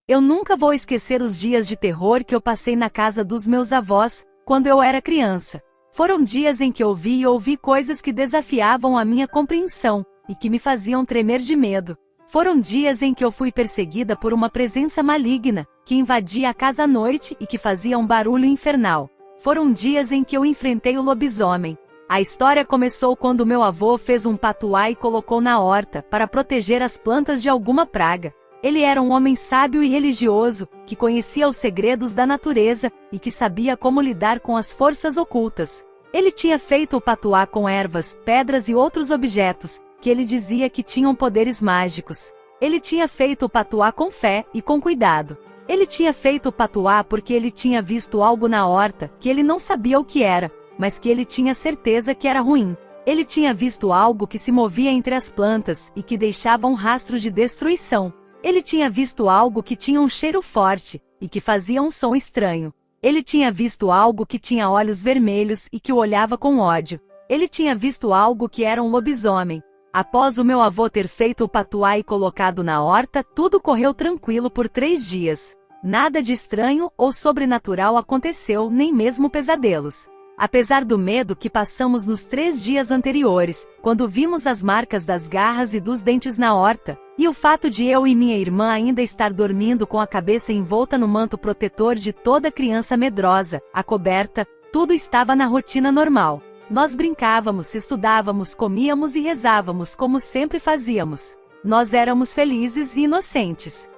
Eu nunca vou esquecer os dias de terror que eu passei na casa dos meus avós, quando eu era criança. Foram dias em que ouvi coisas que desafiavam a minha compreensão, e que me faziam tremer de medo. Foram dias em que eu fui perseguida por uma presença maligna, que invadia a casa à noite e que fazia um barulho infernal. Foram dias em que eu enfrentei o lobisomem. A história começou quando meu avô fez um patuá e colocou na horta, para proteger as plantas de alguma praga. Ele era um homem sábio e religioso, que conhecia os segredos da natureza, e que sabia como lidar com as forças ocultas. Ele tinha feito o patuá com ervas, pedras e outros objetos, que ele dizia que tinham poderes mágicos. Ele tinha feito o patuá com fé e com cuidado. Ele tinha feito o patuá porque ele tinha visto algo na horta, que ele não sabia o que era, mas que ele tinha certeza que era ruim. Ele tinha visto algo que se movia entre as plantas, e que deixava um rastro de destruição. Ele tinha visto algo que tinha um cheiro forte, e que fazia um som estranho. Ele tinha visto algo que tinha olhos vermelhos e que o olhava com ódio. Ele tinha visto algo que era um lobisomem. Após o meu avô ter feito o patuá e colocado na horta, tudo correu tranquilo por 3 dias. Nada de estranho ou sobrenatural aconteceu, nem mesmo pesadelos. Apesar do medo que passamos nos 3 dias anteriores, quando vimos as marcas das garras e dos dentes na horta, e o fato de eu e minha irmã ainda estar dormindo com a cabeça envolta no manto protetor de toda criança medrosa, a coberta, tudo estava na rotina normal. Nós brincávamos, estudávamos, comíamos e rezávamos como sempre fazíamos. Nós éramos felizes e inocentes.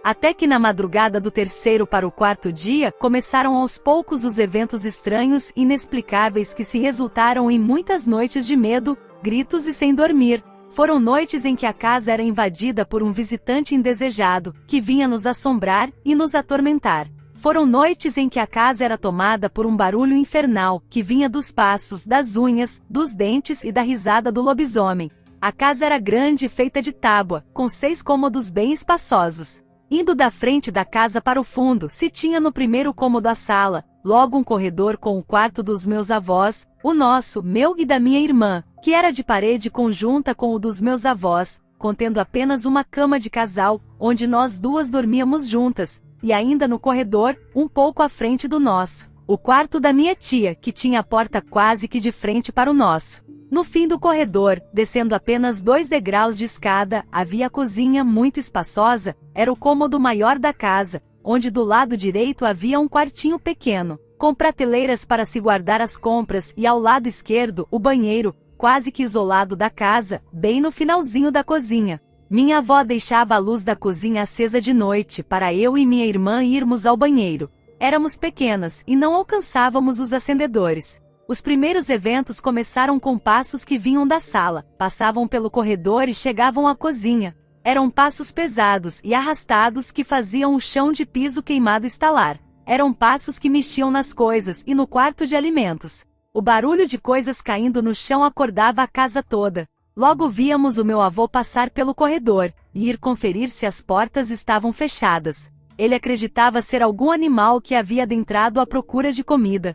Até que na madrugada do 3º para o 4º dia, começaram aos poucos os eventos estranhos e inexplicáveis que se resultaram em muitas noites de medo, gritos e sem dormir. Foram noites em que a casa era invadida por um visitante indesejado, que vinha nos assombrar e nos atormentar. Foram noites em que a casa era tomada por um barulho infernal, que vinha dos passos, das unhas, dos dentes e da risada do lobisomem. A casa era grande e feita de tábua, com 6 cômodos bem espaçosos. Indo da frente da casa para o fundo, se tinha no primeiro cômodo a sala, logo um corredor com o quarto dos meus avós, o nosso, meu e da minha irmã, que era de parede conjunta com o dos meus avós, contendo apenas uma cama de casal, onde nós duas dormíamos juntas, e ainda no corredor, um pouco à frente do nosso, o quarto da minha tia, que tinha a porta quase que de frente para o nosso. No fim do corredor, descendo apenas 2 degraus de escada, havia a cozinha muito espaçosa, era o cômodo maior da casa, onde do lado direito havia um quartinho pequeno, com prateleiras para se guardar as compras e ao lado esquerdo, o banheiro, quase que isolado da casa, bem no finalzinho da cozinha. Minha avó deixava a luz da cozinha acesa de noite para eu e minha irmã irmos ao banheiro. Éramos pequenas e não alcançávamos os acendedores. Os primeiros eventos começaram com passos que vinham da sala, passavam pelo corredor e chegavam à cozinha. Eram passos pesados e arrastados que faziam o chão de piso queimado estalar. Eram passos que mexiam nas coisas e no quarto de alimentos. O barulho de coisas caindo no chão acordava a casa toda. Logo víamos o meu avô passar pelo corredor e ir conferir se as portas estavam fechadas. Ele acreditava ser algum animal que havia adentrado à procura de comida.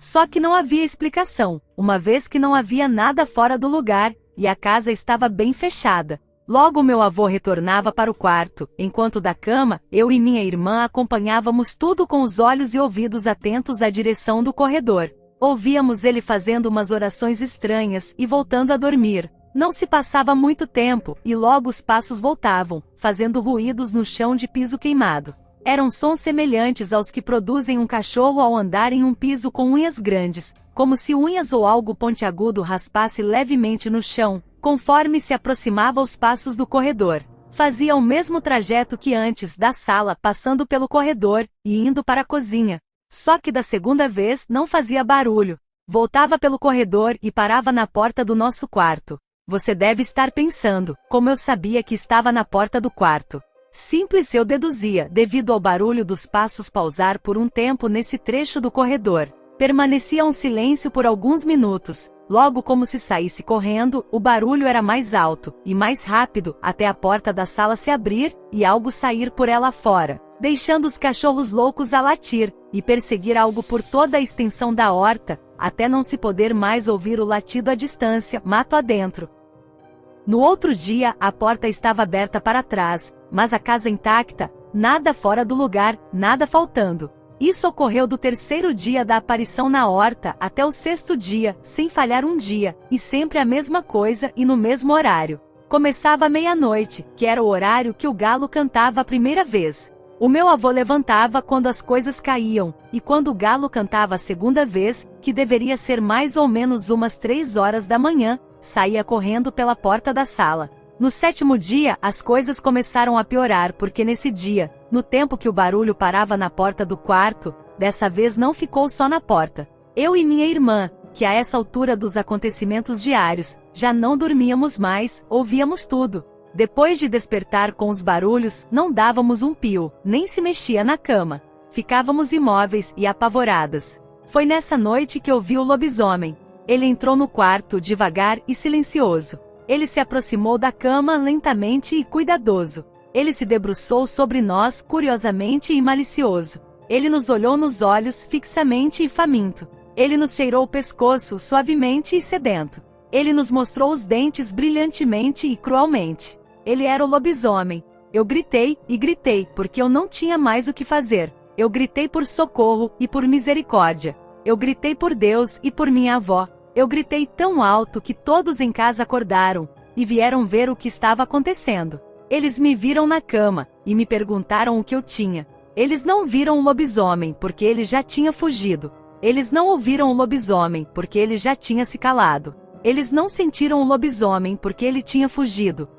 Só que não havia explicação, uma vez que não havia nada fora do lugar, e a casa estava bem fechada. Logo meu avô retornava para o quarto, enquanto da cama, eu e minha irmã acompanhávamos tudo com os olhos e ouvidos atentos à direção do corredor. Ouvíamos ele fazendo umas orações estranhas e voltando a dormir. Não se passava muito tempo, e logo os passos voltavam, fazendo ruídos no chão de piso queimado. Eram sons semelhantes aos que produzem um cachorro ao andar em um piso com unhas grandes, como se unhas ou algo pontiagudo raspasse levemente no chão, conforme se aproximava aos passos do corredor. Fazia o mesmo trajeto que antes, da sala, passando pelo corredor, e indo para a cozinha. Só que da segunda vez não fazia barulho. Voltava pelo corredor e parava na porta do nosso quarto. Você deve estar pensando, como eu sabia que estava na porta do quarto. Simples, eu deduzia, devido ao barulho dos passos pausar por um tempo nesse trecho do corredor. Permanecia um silêncio por alguns minutos. Logo, como se saísse correndo, o barulho era mais alto e mais rápido, até a porta da sala se abrir e algo sair por ela fora, deixando os cachorros loucos a latir e perseguir algo por toda a extensão da horta, até não se poder mais ouvir o latido à distância, mato adentro. No outro dia, a porta estava aberta para trás, mas a casa intacta, nada fora do lugar, nada faltando. Isso ocorreu do terceiro dia da aparição na horta até o sexto dia, sem falhar um dia, e sempre a mesma coisa e no mesmo horário. Começava à meia-noite, que era o horário que o galo cantava a primeira vez. O meu avô levantava quando as coisas caíam, e quando o galo cantava a segunda vez, que deveria ser mais ou menos umas 3 horas da manhã, saía correndo pela porta da sala. No sétimo dia, as coisas começaram a piorar porque nesse dia, no tempo que o barulho parava na porta do quarto, dessa vez não ficou só na porta. Eu e minha irmã, que a essa altura dos acontecimentos diários, já não dormíamos mais, ouvíamos tudo. Depois de despertar com os barulhos, não dávamos um pio, nem se mexia na cama. Ficávamos imóveis e apavoradas. Foi nessa noite que eu vi o lobisomem. Ele entrou no quarto devagar e silencioso. Ele se aproximou da cama lentamente e cuidadoso. Ele se debruçou sobre nós curiosamente e malicioso. Ele nos olhou nos olhos fixamente e faminto. Ele nos cheirou o pescoço suavemente e sedento. Ele nos mostrou os dentes brilhantemente e cruelmente. Ele era o lobisomem. Eu gritei e gritei porque eu não tinha mais o que fazer. Eu gritei por socorro e por misericórdia. Eu gritei por Deus e por minha avó. Eu gritei tão alto que todos em casa acordaram e vieram ver o que estava acontecendo. Eles me viram na cama e me perguntaram o que eu tinha. Eles não viram o lobisomem porque ele já tinha fugido. Eles não ouviram o lobisomem porque ele já tinha se calado. Eles não sentiram o lobisomem porque ele tinha fugido.